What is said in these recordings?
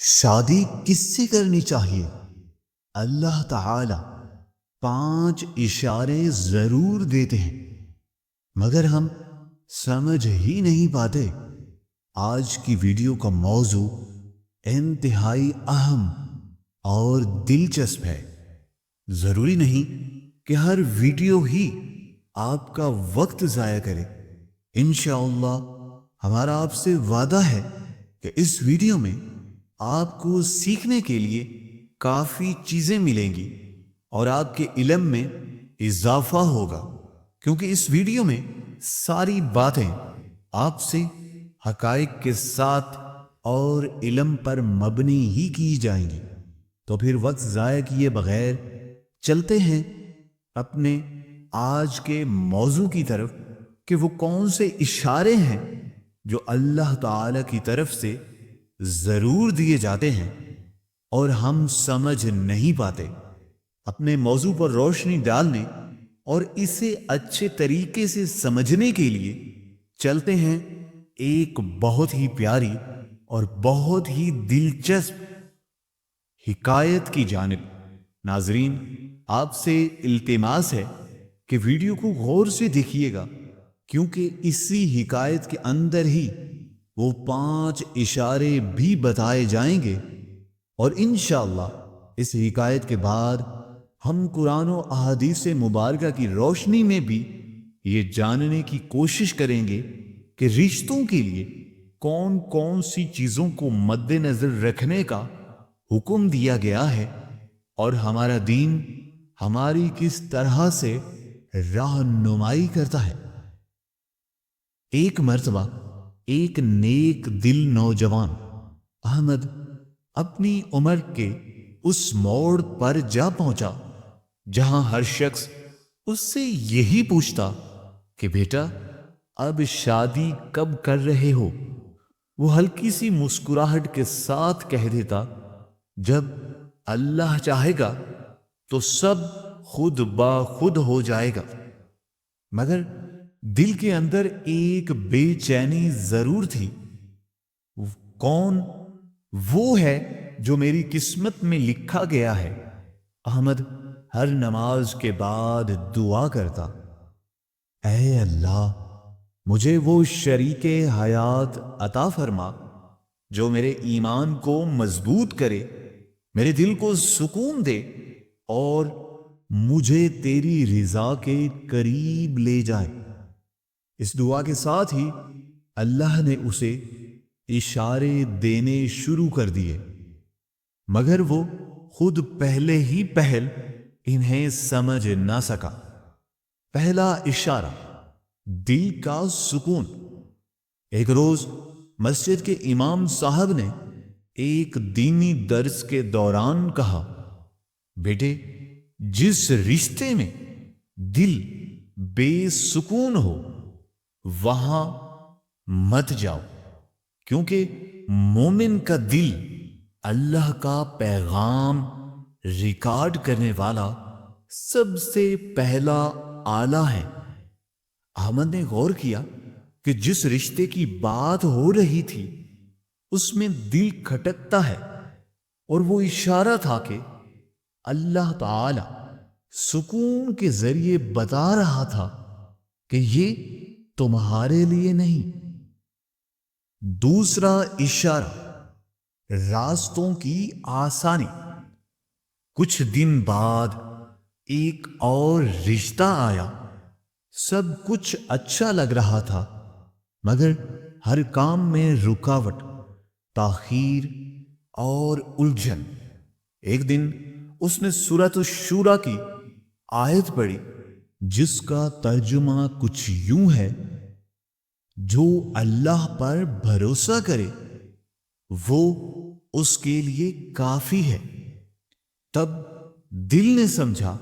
شادی کس سے کرنی چاہیے؟ اللہ تعالی 5 اشارے ضرور دیتے ہیں، مگر ہم سمجھ ہی نہیں پاتے۔ آج کی ویڈیو کا موضوع انتہائی اہم اور دلچسپ ہے۔ ضروری نہیں کہ ہر ویڈیو ہی آپ کا وقت ضائع کرے۔ انشاءاللہ ہمارا آپ سے وعدہ ہے کہ اس ویڈیو میں آپ کو سیکھنے کے لیے کافی چیزیں ملیں گی اور آپ کے علم میں اضافہ ہوگا، کیونکہ اس ویڈیو میں ساری باتیں آپ سے حقائق کے ساتھ اور علم پر مبنی ہی کی جائیں گی۔ تو پھر وقت ضائع کیے بغیر چلتے ہیں اپنے آج کے موضوع کی طرف کہ وہ کون سے اشارے ہیں جو اللہ تعالی کی طرف سے ضرور دیے جاتے ہیں اور ہم سمجھ نہیں پاتے۔ اپنے موضوع پر روشنی ڈالنے اور اسے اچھے طریقے سے سمجھنے کے لیے چلتے ہیں ایک بہت ہی پیاری اور بہت ہی دلچسپ حکایت کی جانب۔ ناظرین، آپ سے التماس ہے کہ ویڈیو کو غور سے دیکھیے گا، کیونکہ اسی حکایت کے اندر ہی وہ 5 اشارے بھی بتائے جائیں گے، اور انشاءاللہ اس حکایت کے بعد ہم قرآن و احادیث مبارکہ کی روشنی میں بھی یہ جاننے کی کوشش کریں گے کہ رشتوں کے لیے کون کون سی چیزوں کو مد نظر رکھنے کا حکم دیا گیا ہے، اور ہمارا دین ہماری کس طرح سے رہنمائی کرتا ہے۔ ایک مرتبہ ایک نیک دل نوجوان احمد اپنی عمر کے اس موڑ پر جا پہنچا جہاں ہر شخص اس سے یہی پوچھتا کہ بیٹا اب شادی کب کر رہے ہو؟ وہ ہلکی سی مسکراہٹ کے ساتھ کہہ دیتا، جب اللہ چاہے گا تو سب خود بخود ہو جائے گا۔ مگر دل کے اندر ایک بے چینی ضرور تھی۔ کون وہ ہے جو میری قسمت میں لکھا گیا ہے؟ احمد ہر نماز کے بعد دعا کرتا، اے اللہ مجھے وہ شریک حیات عطا فرما جو میرے ایمان کو مضبوط کرے، میرے دل کو سکون دے اور مجھے تیری رضا کے قریب لے جائے۔ اس دعا کے ساتھ ہی اللہ نے اسے اشارے دینے شروع کر دیے، مگر وہ خود پہلے ہی پہل انہیں سمجھ نہ سکا۔ پہلا اشارہ، دل کا سکون۔ ایک روز مسجد کے امام صاحب نے ایک دینی درس کے دوران کہا، بیٹے جس رشتے میں دل بے سکون ہو وہاں مت جاؤ، کیونکہ مومن کا دل اللہ کا پیغام ریکارڈ کرنے والا سب سے پہلا آلہ ہے۔ احمد نے غور کیا کہ جس رشتے کی بات ہو رہی تھی اس میں دل کھٹکتا ہے، اور وہ اشارہ تھا کہ اللہ تعالی سکون کے ذریعے بتا رہا تھا کہ یہ تمہارے لیے نہیں۔ دوسرا اشارہ، راستوں کی آسانی۔ کچھ دن بعد ایک اور رشتہ آیا۔ سب کچھ اچھا لگ رہا تھا، مگر ہر کام میں رکاوٹ، تاخیر اور الجھن۔ ایک دن اس نے سورۃ الشورى کی آیت پڑھی جس کا ترجمہ کچھ یوں ہے، جو اللہ پر بھروسہ کرے وہ اس کے لیے کافی ہے۔ تب دل نے سمجھا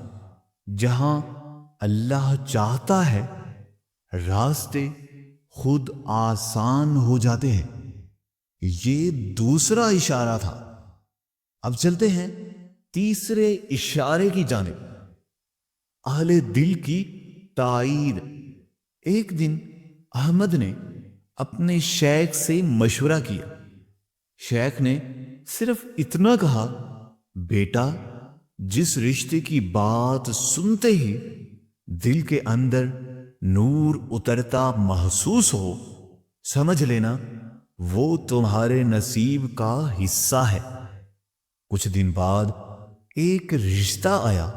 جہاں اللہ چاہتا ہے راستے خود آسان ہو جاتے ہیں۔ یہ دوسرا اشارہ تھا۔ اب چلتے ہیں تیسرے اشارے کی جانب، اہل دل کی تائید۔ ایک دن احمد نے اپنے شیخ سے مشورہ کیا، شیخ نے صرف اتنا کہا، بیٹا جس رشتے کی بات سنتے ہی دل کے اندر نور اترتا محسوس ہو، سمجھ لینا وہ تمہارے نصیب کا حصہ ہے۔ کچھ دن بعد ایک رشتہ آیا،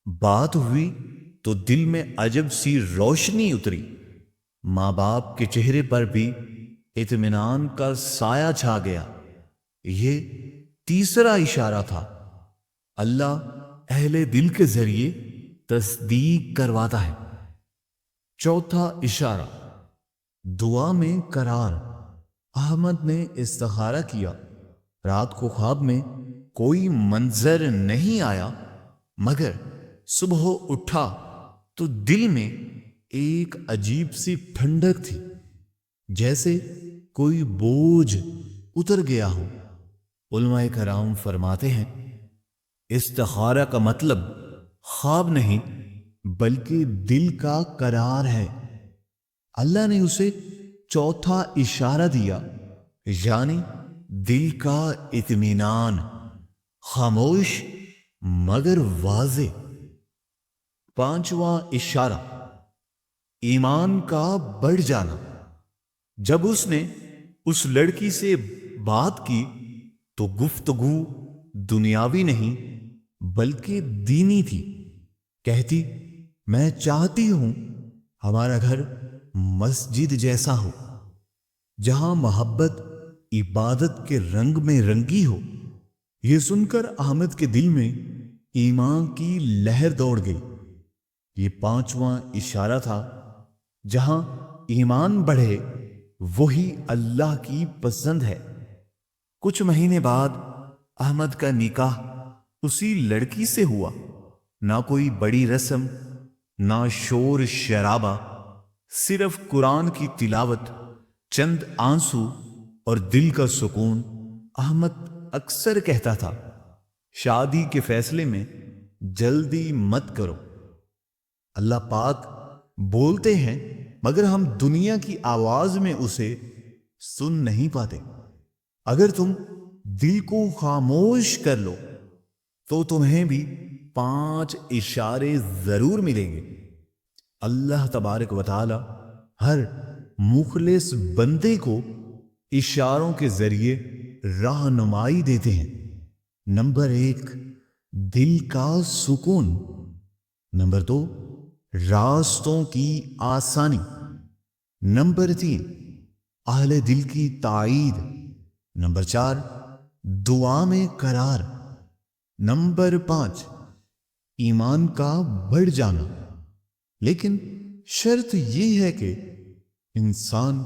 بات ہوئی تو دل میں عجب سی روشنی اتری، ماں باپ کے چہرے پر بھی اطمینان کا سایہ چھا گیا۔ یہ تیسرا اشارہ تھا۔ اللہ اہل دل کے ذریعے تصدیق کرواتا ہے۔ چوتھا اشارہ، دعا میں قرار۔ احمد نے استخارہ کیا، رات کو خواب میں کوئی منظر نہیں آیا، مگر صبح اٹھا تو دل میں ایک عجیب سی ٹھنڈک تھی، جیسے کوئی بوجھ اتر گیا ہو۔ علماء کرام فرماتے ہیں استخارہ کا مطلب خواب نہیں بلکہ دل کا قرار ہے۔ اللہ نے اسے چوتھا اشارہ دیا، یعنی دل کا اطمینان، خاموش مگر واضح۔ پانچواں اشارہ، ایمان کا بڑھ جانا۔ جب اس نے اس لڑکی سے بات کی تو گفتگو دنیاوی نہیں بلکہ دینی تھی۔ کہتی، میں چاہتی ہوں ہمارا گھر مسجد جیسا ہو، جہاں محبت عبادت کے رنگ میں رنگی ہو۔ یہ سن کر احمد کے دل میں ایمان کی لہر دوڑ گئی۔ یہ پانچواں اشارہ تھا، جہاں ایمان بڑھے وہی اللہ کی پسند ہے۔ کچھ مہینے بعد احمد کا نکاح اسی لڑکی سے ہوا۔ نہ کوئی بڑی رسم، نہ شور شرابہ، صرف قرآن کی تلاوت، چند آنسو اور دل کا سکون۔ احمد اکثر کہتا تھا، شادی کے فیصلے میں جلدی مت کرو۔ اللہ پاک بولتے ہیں مگر ہم دنیا کی آواز میں اسے سن نہیں پاتے۔ اگر تم دل کو خاموش کر لو تو تمہیں بھی 5 اشارے ضرور ملیں گے۔ اللہ تبارک و تعالی ہر مخلص بندے کو اشاروں کے ذریعے رہنمائی دیتے ہیں۔ نمبر 1، دل کا سکون۔ نمبر 2، راستوں کی آسانی۔ نمبر 3، اہل دل کی تائید۔ نمبر 4، دعا میں قرار۔ نمبر 5، ایمان کا بڑھ جانا۔ لیکن شرط یہ ہے کہ انسان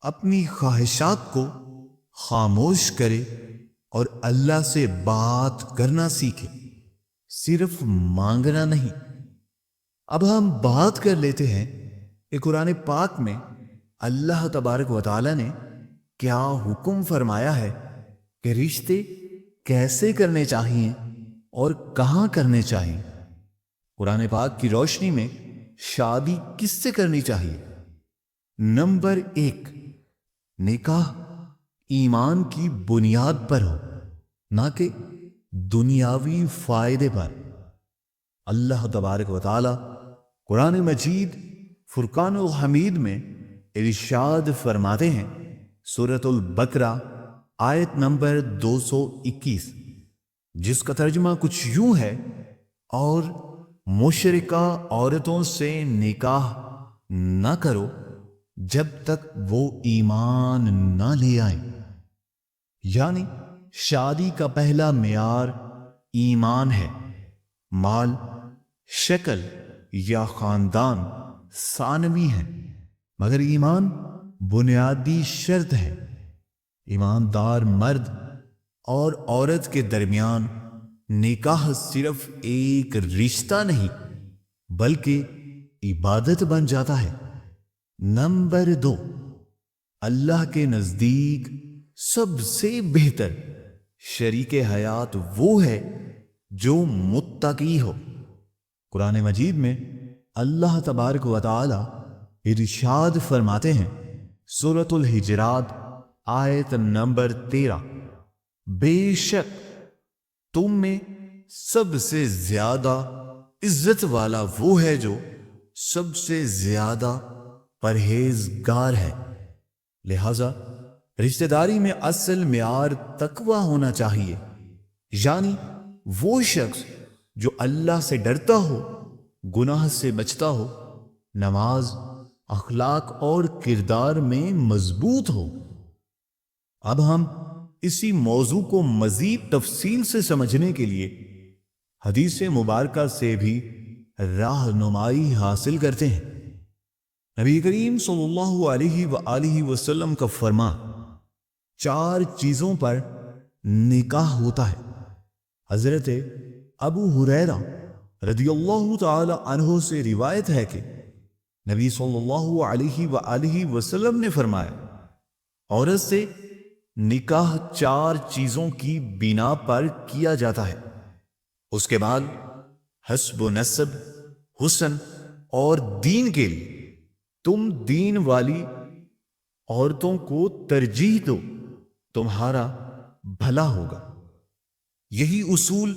اپنی خواہشات کو خاموش کرے اور اللہ سے بات کرنا سیکھے، صرف مانگنا نہیں۔ اب ہم بات کر لیتے ہیں کہ قرآن پاک میں اللہ تبارک و تعالی نے کیا حکم فرمایا ہے کہ رشتے کیسے کرنے چاہیے اور کہاں کرنے چاہیے۔ قرآن پاک کی روشنی میں شادی کس سے کرنی چاہیے؟ نمبر 1، نکاح ایمان کی بنیاد پر ہو، نہ کہ دنیاوی فائدے پر۔ اللہ تبارک و تعالی قرآن مجید فرقان الحمید میں ارشاد فرماتے ہیں، سورۃ البقرہ آیت نمبر 221، جس کا ترجمہ کچھ یوں ہے، اور مشرکہ عورتوں سے نکاح نہ کرو جب تک وہ ایمان نہ لے آئیں۔ یعنی شادی کا پہلا معیار ایمان ہے، مال، شکل یا خاندان ثانوی ہے، مگر ایمان بنیادی شرط ہے۔ ایماندار مرد اور عورت کے درمیان نکاح صرف ایک رشتہ نہیں بلکہ عبادت بن جاتا ہے۔ نمبر 2، اللہ کے نزدیک سب سے بہتر شریک حیات وہ ہے جو متقی ہو۔ قرآن مجید میں اللہ تبارک و تعالی ارشاد فرماتے ہیں، سورۃ الحجرات آیت نمبر 13، بے شک تم میں سب سے زیادہ عزت والا وہ ہے جو سب سے زیادہ پرہیزگار ہے۔ لہذا رشتہ داری میں اصل معیار تقوی ہونا چاہیے، یعنی وہ شخص جو اللہ سے ڈرتا ہو، گناہ سے بچتا ہو، نماز، اخلاق اور کردار میں مضبوط ہو۔ اب ہم اسی موضوع کو مزید تفصیل سے سمجھنے کے لیے حدیث مبارکہ سے بھی رہنمائی حاصل کرتے ہیں۔ نبی کریم صلی اللہ علیہ وآلہ وسلم کا فرمان 4 چیزوں پر نکاح ہوتا ہے۔ حضرت ابو ہریرہ رضی اللہ تعالی عنہ سے روایت ہے کہ نبی صلی اللہ علیہ وآلہ وسلم نے فرمایا، عورت سے نکاح 4 چیزوں کی بنا پر کیا جاتا ہے، اس کے بعد حسب و نسب، حسن اور دین کے لیے تم دین والی عورتوں کو ترجیح دو، تمہارا بھلا ہوگا۔ یہی اصول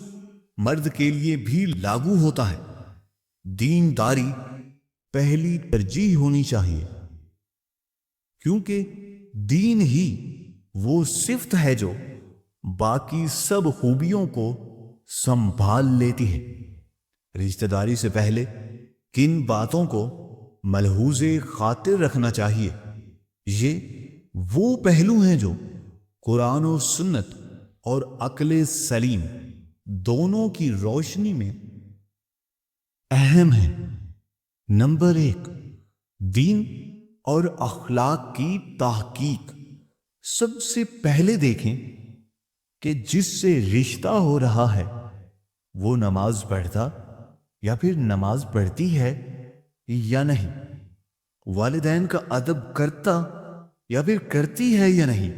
مرد کے لیے بھی لاگو ہوتا ہے۔ دینداری پہلی ترجیح ہونی چاہیے، کیونکہ دین ہی وہ صفت ہے جو باقی سب خوبیوں کو سنبھال لیتی ہے۔ رشتہ داری سے پہلے کن باتوں کو ملحوظ خاطر رکھنا چاہیے؟ یہ وہ پہلو ہیں جو قرآن و سنت اور عقل سلیم دونوں کی روشنی میں اہم ہیں۔ نمبر 1، دین اور اخلاق کی تحقیق۔ سب سے پہلے دیکھیں کہ جس سے رشتہ ہو رہا ہے وہ نماز پڑھتا یا پھر نماز پڑھتی ہے یا نہیں، والدین کا ادب کرتا یا پھر کرتی ہے یا نہیں،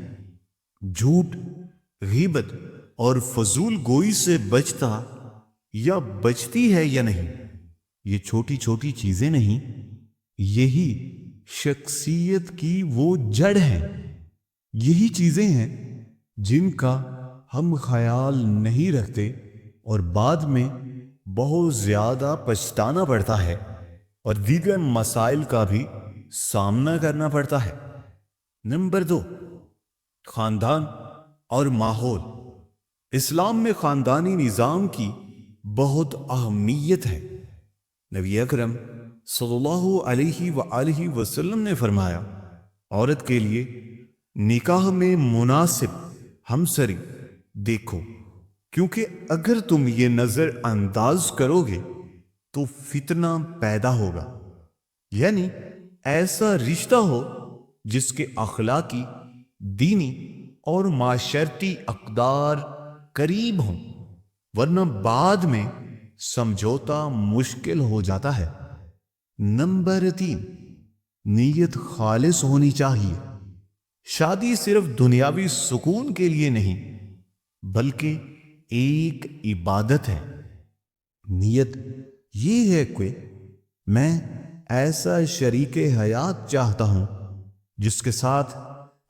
جھوٹ، غیبت اور فضول گوئی سے بچتا یا بچتی ہے یا نہیں۔ یہ چھوٹی چھوٹی چیزیں نہیں، یہی شخصیت کی وہ جڑ ہے۔ یہی چیزیں ہیں جن کا ہم خیال نہیں رکھتے اور بعد میں بہت زیادہ پچھتانا پڑتا ہے اور دیگر مسائل کا بھی سامنا کرنا پڑتا ہے۔ نمبر 2، خاندان اور ماحول۔ اسلام میں خاندانی نظام کی بہت اہمیت ہے۔ نبی اکرم صلی اللہ علیہ وآلہ وسلم نے فرمایا، عورت کے لیے نکاح میں مناسب ہمسری دیکھو، کیونکہ اگر تم یہ نظر انداز کرو گے تو فتنہ پیدا ہوگا، یعنی ایسا رشتہ ہو جس کے اخلاقی، دینی اور معاشرتی اقدار قریب ہوں، ورنہ بعد میں سمجھوتا مشکل ہو جاتا ہے۔ نمبر 3، نیت خالص ہونی چاہیے۔ شادی صرف دنیاوی سکون کے لیے نہیں بلکہ ایک عبادت ہے۔ نیت یہ ہے کہ میں ایسا شریک حیات چاہتا ہوں جس کے ساتھ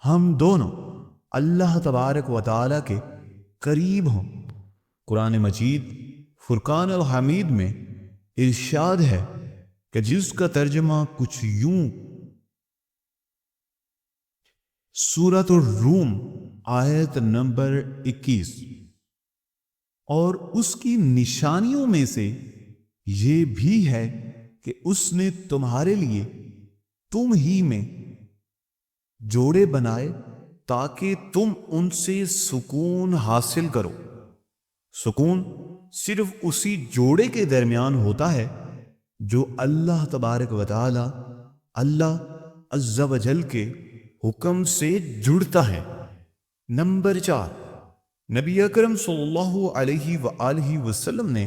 ہم دونوں اللہ تبارک و تعالی کے قریب ہوں۔ قرآن مجید فرقان الحمید میں ارشاد ہے کہ جس کا ترجمہ کچھ یوں، سورۃ الروم آیت نمبر 21، اور اس کی نشانیوں میں سے یہ بھی ہے کہ اس نے تمہارے لیے تم ہی میں جوڑے بنائے تاکہ تم ان سے سکون حاصل کرو۔ سکون صرف اسی جوڑے کے درمیان ہوتا ہے جو اللہ تبارک و تعالی، اللہ عز و جل کے حکم سے جڑتا ہے۔ نمبر 4، نبی اکرم صلی اللہ علیہ وآلہ وسلم نے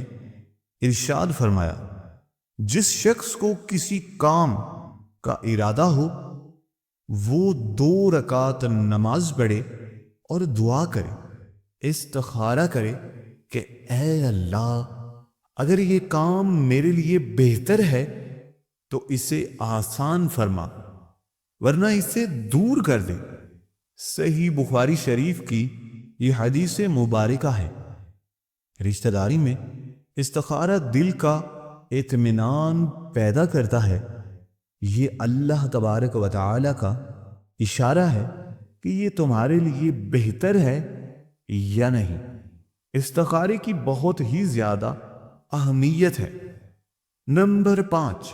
ارشاد فرمایا، جس شخص کو کسی کام کا ارادہ ہو وہ 2 رکعت نماز پڑھے اور دعا کرے، استخارہ کرے کہ اے اللہ، اگر یہ کام میرے لیے بہتر ہے تو اسے آسان فرما، ورنہ اسے دور کر دے۔ صحیح بخاری شریف کی یہ حدیث مبارکہ ہے۔ رشتہ داری میں استخارہ دل کا اطمینان پیدا کرتا ہے۔ یہ اللہ تبارک و تعالی کا اشارہ ہے کہ یہ تمہارے لیے بہتر ہے یا نہیں۔ استخارے کی بہت ہی زیادہ اہمیت ہے۔ نمبر 5،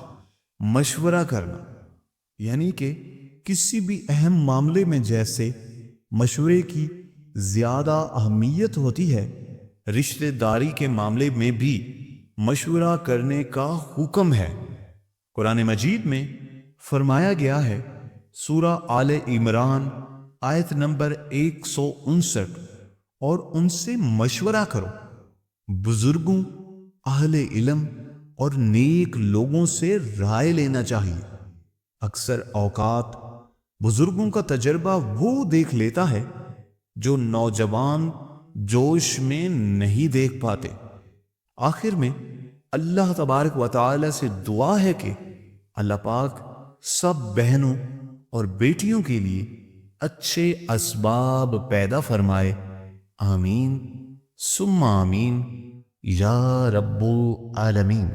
مشورہ کرنا، یعنی کہ کسی بھی اہم معاملے میں جیسے مشورے کی زیادہ اہمیت ہوتی ہے، رشتہ داری کے معاملے میں بھی مشورہ کرنے کا حکم ہے۔ قرآن مجید میں فرمایا گیا ہے، سورہ آل عمران آیت نمبر 159، اور ان سے مشورہ کرو۔ بزرگوں، اہل علم اور نیک لوگوں سے رائے لینا چاہیے۔ اکثر اوقات بزرگوں کا تجربہ وہ دیکھ لیتا ہے جو نوجوان جوش میں نہیں دیکھ پاتے۔ آخر میں اللہ تبارک و تعالی سے دعا ہے کہ اللہ پاک سب بہنوں اور بیٹیوں کے لیے اچھے اسباب پیدا فرمائے۔ آمین ثم آمین یا رب العالمین۔